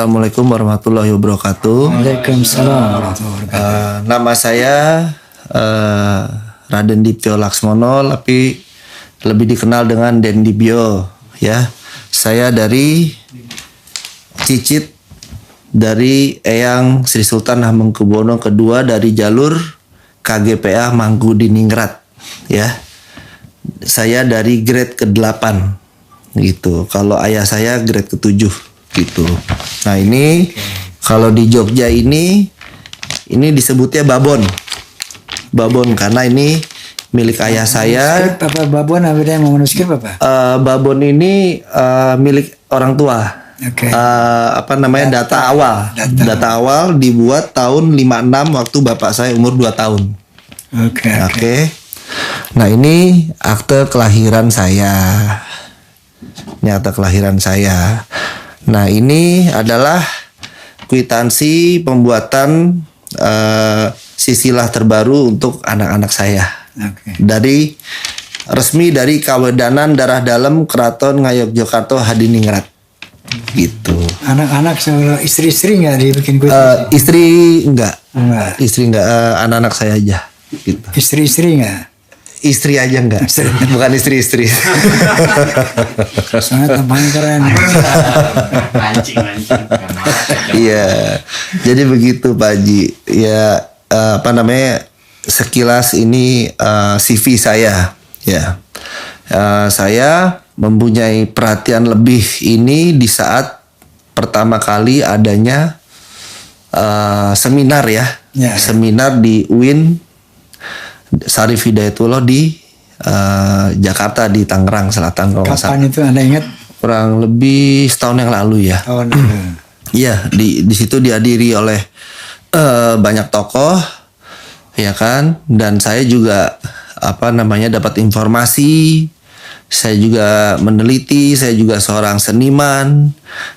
Assalamualaikum warahmatullahi wabarakatuh. Waalaikumsalam warahmatullahi wabarakatuh. Nama saya Raden Diptyo Laksmono, tapi lebih dikenal dengan Den Dibyo. Ya, saya dari Cicit, dari Eyang Sri Sultan Hamengkubuwono II dari jalur KGPA Mangkudiningrat. Ya, saya dari grade ke-8 gitu. Kalau ayah saya grade ke-7 gitu. Nah ini kalau di Jogja ini disebutnya babon. Babon karena ini milik ayah saya. Manuskrip apa babon? Ada yang mau manuskrip apa? Babon ini milik orang tua. Oke. Data awal. Data awal dibuat tahun 56 waktu bapak saya umur 2 tahun. Oke. Nah ini akte kelahiran saya. Ini akte kelahiran saya. Nah ini adalah kwitansi pembuatan sisilah terbaru untuk anak-anak saya. Dari resmi dari Kawedanan Darah Dalem Keraton Ngayogyakarta Hadiningrat. Gitu. Anak-anak sama istri-istri nggak dibikin kwitansi? Istri enggak. Istri enggak, anak-anak saya aja. Gitu. Istri-istri nggak? Istri aja enggak. Bukan istri-istri. Soalnya tampangnya keren. Mancing. Iya. Jadi begitu Pak Haji. Ya sekilas ini CV saya. Ya. Saya mempunyai perhatian lebih ini di saat pertama kali adanya seminar ya. Seminar di UIN Syarif Hidayatullah di Jakarta, di Tangerang Selatan. Kapan itu Anda ingat? Kurang lebih setahun yang lalu ya. Iya, di situ dihadiri oleh banyak tokoh, ya kan. Dan saya juga dapat informasi. Saya juga meneliti. Saya juga seorang seniman.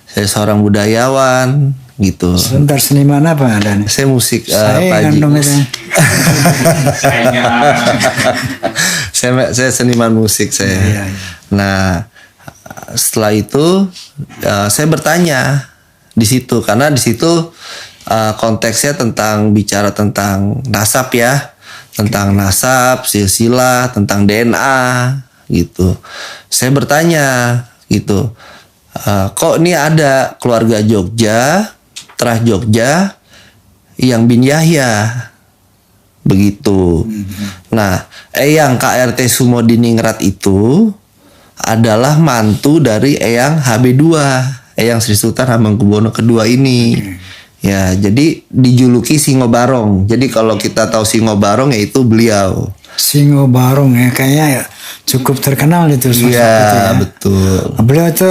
Saya seorang budayawan, gitu. Sebentar, seniman apa Anda? Saya musik, saya Pak Haji. Saya seniman musik saya. Iya. Nah, setelah itu saya bertanya di situ karena di situ konteksnya bicara tentang nasab ya, tentang nasab, silsilah, tentang DNA gitu. Saya bertanya gitu, kok ini ada keluarga Jogja, Terah Jogja yang bin Yahya begitu. Nah, Eyang KRT Sumodiningrat itu adalah mantu dari Eyang HB2, Eyang Sri Sultan Hamengkubuwono II ini. Ya, jadi dijuluki Singo Barong. Jadi kalau kita tahu Singo Barong yaitu beliau. Singo Barong ya, kayaknya ya cukup terkenal itu. Iya, betul. Beliau itu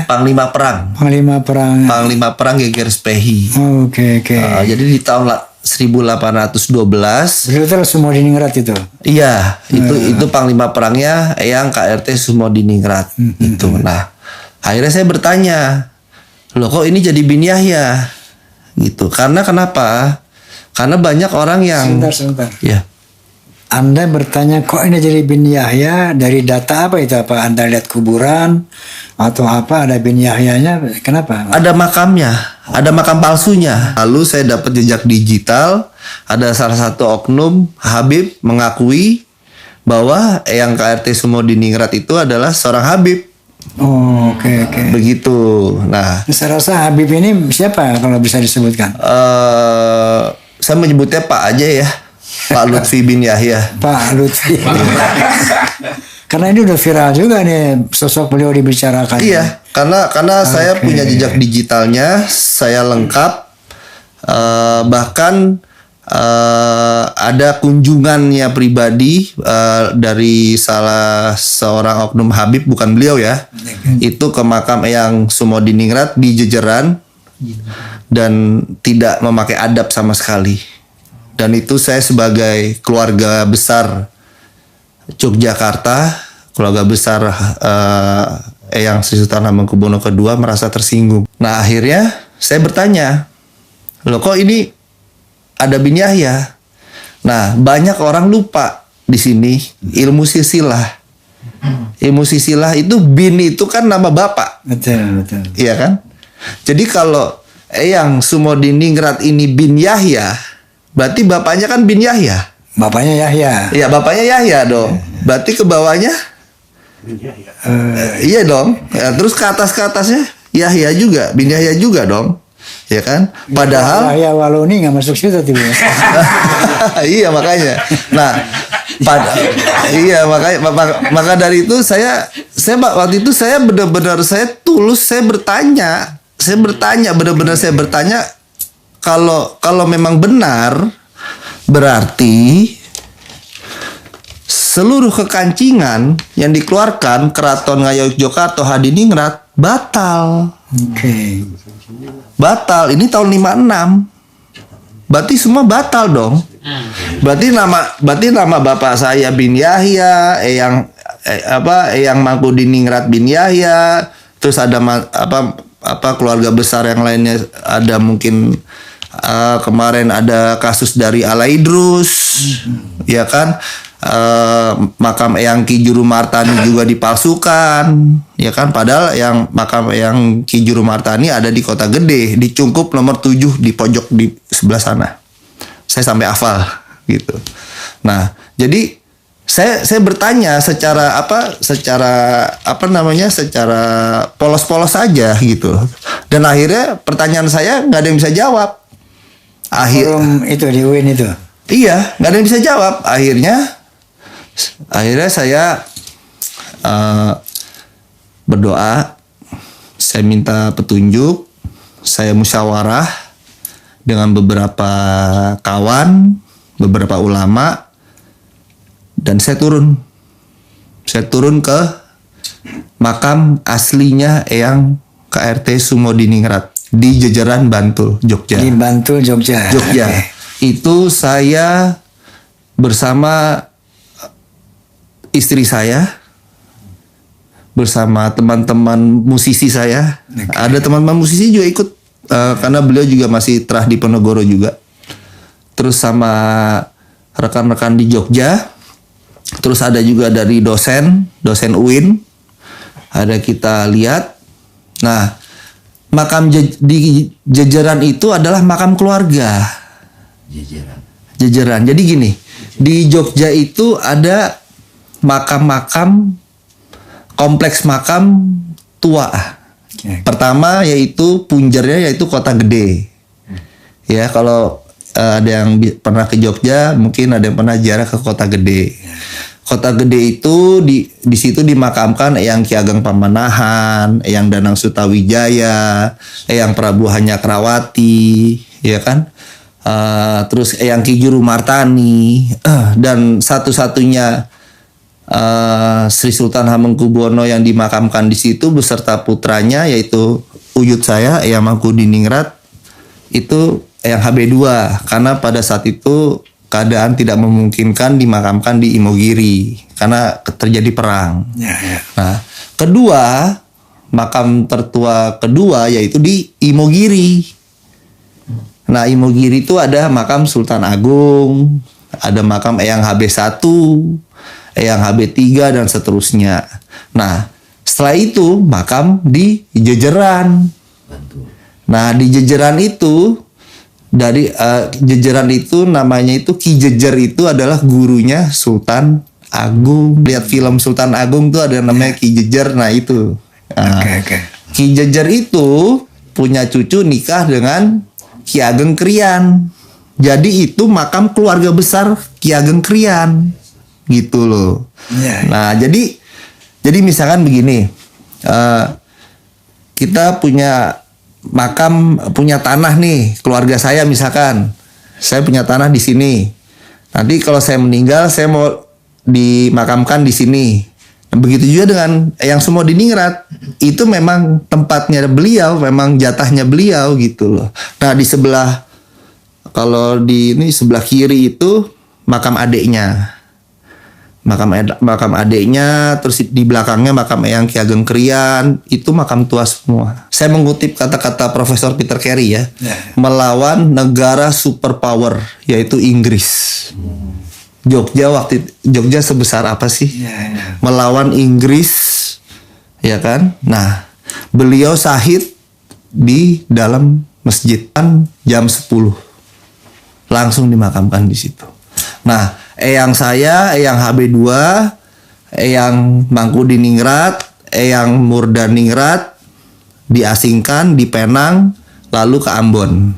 Panglima Perang. Panglima Perang Geger Spehi. Oke. Jadi di tahun 1812. Beliau itu Sumodiningrat itu. Iya, itu Panglima Perangnya Eyang KRT Sumodiningrat. Itu. Nah, akhirnya saya bertanya, loh kok ini jadi bin Yahya? Gitu. Karena kenapa? Karena banyak orang yang Sebentar. Ya. Anda bertanya kok ini jadi bin Yahya dari data apa itu? Apa Anda lihat kuburan atau apa ada bin Yahyanya? Kenapa? Ada makamnya, ada makam palsunya. Lalu saya dapat jejak digital, ada salah satu oknum Habib mengakui bahwa Eyang KRT Sumodiningrat itu adalah seorang Habib. Oh, oke. Begitu. Nah, saya rasa Habib ini siapa kalau bisa disebutkan? Saya menyebutnya Pak aja ya. Pak Lutfi bin Yahya. Pak Lutfi. Karena ini udah viral juga nih sosok beliau dibicarakan. Iya, karena saya punya jejak digitalnya, saya lengkap. Bahkan ada kunjungannya pribadi dari salah seorang oknum Habib, bukan beliau ya. Itu ke makam Eyang Sumodiningrat di Jejeran dan tidak memakai adab sama sekali. Dan itu saya sebagai keluarga besar Yogyakarta, keluarga besar Eyang Sri Sultan Hamengkubuwono II merasa tersinggung. Nah akhirnya saya bertanya, loh kok ini ada bin Yahya? Nah banyak orang lupa di sini ilmu silsilah. Musisi Silah itu Bin itu kan nama bapak. Betul, betul. Iya kan? Jadi kalau Eyang Sumodiningrat ini bin Yahya, berarti bapaknya kan bin Yahya. Bapaknya Yahya. Iya, bapaknya Yahya dong. Berarti ke bawahnya iya dong. Ya, terus ke atasnya Yahya juga, bin Yahya juga dong. Ya kan? Padahal Yahya Waloni nggak masuk situ tiba. iya makanya. Nah, iya makanya maka dari itu saya waktu itu saya benar-benar saya tulus saya bertanya benar-benar saya bertanya kalau memang benar berarti seluruh kekancingan yang dikeluarkan Keraton Ngayogyakarta Hadiningrat batal. Oke. Batal. Ini tahun 56. Berarti semua batal dong. Berarti nama bapak saya bin Yahya, Eyang Mangkudiningrat bin Yahya, terus ada keluarga besar yang lainnya, ada mungkin kemarin ada kasus dari Alaidrus, ya kan? Makam Eyang Ki Juru Martani juga dipalsukan, ya kan? Padahal yang makam Eyang Ki Juru Martani ada di Kota Gede, di Cungkup nomor 7 di pojok di sebelah sana. Saya sampai hafal gitu. Nah, jadi saya bertanya secara polos-polos saja gitu. Dan akhirnya pertanyaan saya nggak ada yang bisa jawab. Forum itu di UIN itu. Iya, nggak ada yang bisa jawab. Akhirnya saya berdoa, saya minta petunjuk, saya musyawarah dengan beberapa kawan, beberapa ulama, dan saya turun ke makam aslinya Eyang KRT Sumodiningrat di Jejeran Bantul, Jogja. Di Bantul, Jogja. Okay. Itu saya bersama istri saya, bersama teman-teman musisi saya. Okay. Ada teman-teman musisi juga ikut karena beliau juga masih terah di Ponorogo juga. Terus sama rekan-rekan di Jogja. Terus ada juga dari dosen UIN. Ada kita lihat. Nah, makam di Jejeran itu adalah makam keluarga. Jejeran. Jadi gini, di Jogja itu ada makam-makam, kompleks makam tua. Pertama yaitu punjernya yaitu Kota Gede. Ya, kalau ada yang pernah ke Jogja, mungkin ada yang pernah ziarah ke Kota Gede. Kota Gede itu di situ dimakamkan Eyang Ki Ageng Pamanahan, Eyang Danang Sutawijaya, Eyang Prabu Hanyakrawati, ya kan? Terus Eyang Ki Juru Martani, dan satu-satunya Sri Sultan Hamengkubuwono yang dimakamkan di situ beserta putranya yaitu uyut saya Eyang Mangkudiningrat itu Eyang HB2 karena pada saat itu keadaan tidak memungkinkan dimakamkan di Imogiri karena terjadi perang. Ya. Nah, kedua makam tertua kedua yaitu di Imogiri. Nah, Imogiri itu ada makam Sultan Agung, ada makam Eyang HB1, Eyang HB3 dan seterusnya. Nah, setelah itu makam di Jejeran. Nah, di Jejeran itu dari Jejeran itu namanya itu Ki Jejer itu adalah gurunya Sultan Agung. Lihat film Sultan Agung tuh ada namanya Ki Jejer. Nah, itu. Nah, Ki Jejer itu punya cucu nikah dengan Ki Ageng Krian. Jadi itu makam keluarga besar Ki Ageng Krian. Gitu loh. Nah, jadi misalkan begini, kita punya makam, punya tanah nih, keluarga saya misalkan, saya punya tanah di sini. Nanti kalau saya meninggal, saya mau dimakamkan di sini. Begitu juga dengan Eyang Sumodiningrat, itu memang tempatnya beliau, memang jatahnya beliau gitu loh. Nah, di sebelah, kalau di ini sebelah kiri itu makam adiknya. Makam adiknya, terus di belakangnya makam Eyang Ki Ageng Krian, itu makam tua semua. Saya mengutip kata-kata Profesor Peter Carey ya, melawan negara superpower yaitu Inggris. Jogja sebesar apa sih? Ya, ya. Melawan Inggris, ya kan? Nah, beliau syahid di dalam masjid kan jam 10. Langsung dimakamkan di situ. Nah, eyang saya, eyang HB2, eyang Mangku di Ningrat, eyang Murda Ningrat diasingkan di Penang lalu ke Ambon.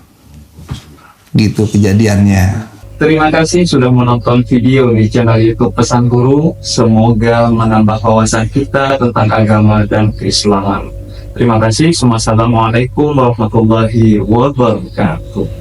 Gitu kejadiannya. Terima kasih sudah menonton video di channel YouTube Pesan Guru. Semoga menambah wawasan kita tentang agama dan keislaman. Terima kasih. Wassalamualaikum warahmatullahi wabarakatuh.